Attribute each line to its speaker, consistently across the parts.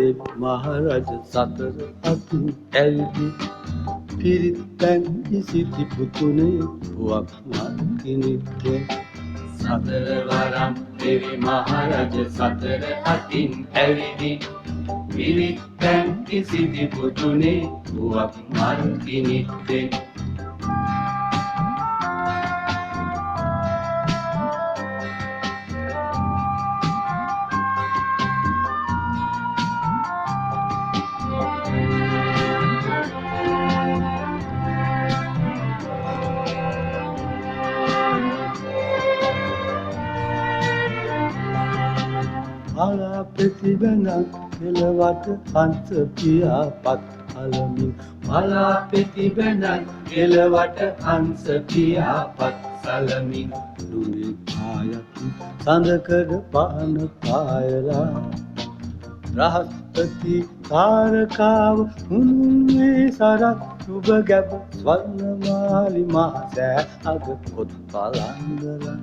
Speaker 1: දෙව් මහරජ සතර අතින් ඇවිදි පිරිත් පැන් ඉසිති පුතුනේ පුවක් මල්කිනිත්තේ
Speaker 2: සතර වරම් දෙවි මහරජ සතර අතින් ඇවිදි පිරිත් පැන් ඉසිති පුතුනේ පුවක් මල්කිනිත්තේ
Speaker 1: අලා ප්‍රතිබැනක් කෙලවට හංස පියාපත් අලමින්
Speaker 2: මලා ප්‍රතිබැනක් කෙලවට හංස පියාපත් සලමින්
Speaker 1: දුනේ පායති සඳකඩ පාන පායලා රහස්පති තාරකාව මුනුන්නේ සරත් සුබ ගැබ ස්වර්ණමාලි මහසෑ අග කොත් පලංගලා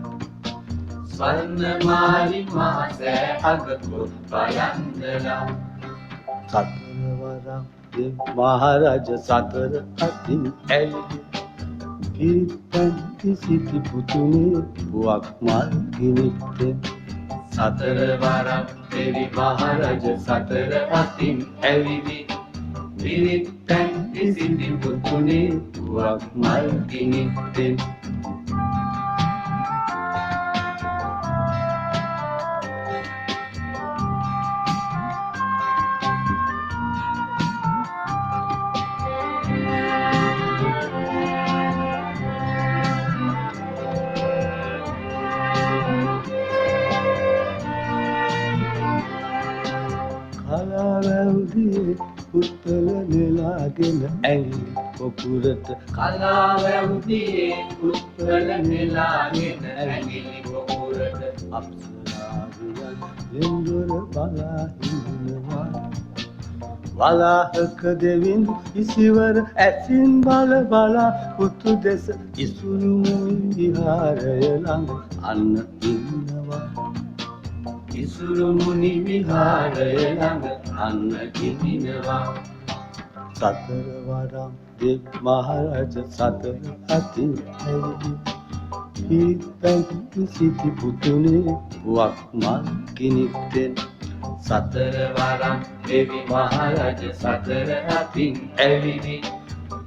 Speaker 2: ස්වර්ණමාලි මහසෑ අග කොත් පලංගලා
Speaker 1: සතරවරම් දෙව් මහරජ සතර අතින් ඇවිදි පිරිත් පැන් ඉසිති පුතුනේ පුවක් මල්කිනිත්තේ
Speaker 2: සතර වරම් දෙවි මහරජ සතර අතින් ඇවිදි පිරිත් පැන් ඉසිති පුතුනේ පුවක් මල්කිනිත්තේ
Speaker 1: කලාවැව්දියේ උත්තල නෙලාගෙන ඇඟිලි පොකුරට
Speaker 2: කලාවැව්දියේ උත්වල නෙලාගෙන ඇඟිලි පොකුරට
Speaker 1: අප්සරාවියන් ලෙන්දොර බලා හිඳිනවා වලාහක දෙවින් ඉසිවර ඇසින් බල බලා පුතු දෙස ඉසුරු මුනි විහාරය ළඟ අන්න ඉන්නවා
Speaker 2: ඉසුරු මුනි විහාරය ළඟ අන්න ඉදිනවා
Speaker 1: සතර වරම් දෙව් මහරජ සතර අතින් ඇවිදි පිරිත් පැන් ඉසිති පුතුනේ පුවක් මල්කිනිත්තෙන්
Speaker 2: සතර වරම් දෙවි මහරජ සතර අතින් ඇවිදි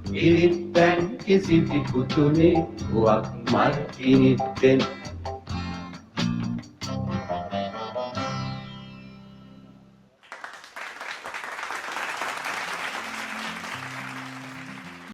Speaker 2: පිරිත් පැන් ඉසිති පුතුනේ පුවක් මල්කිනිත්තෙන්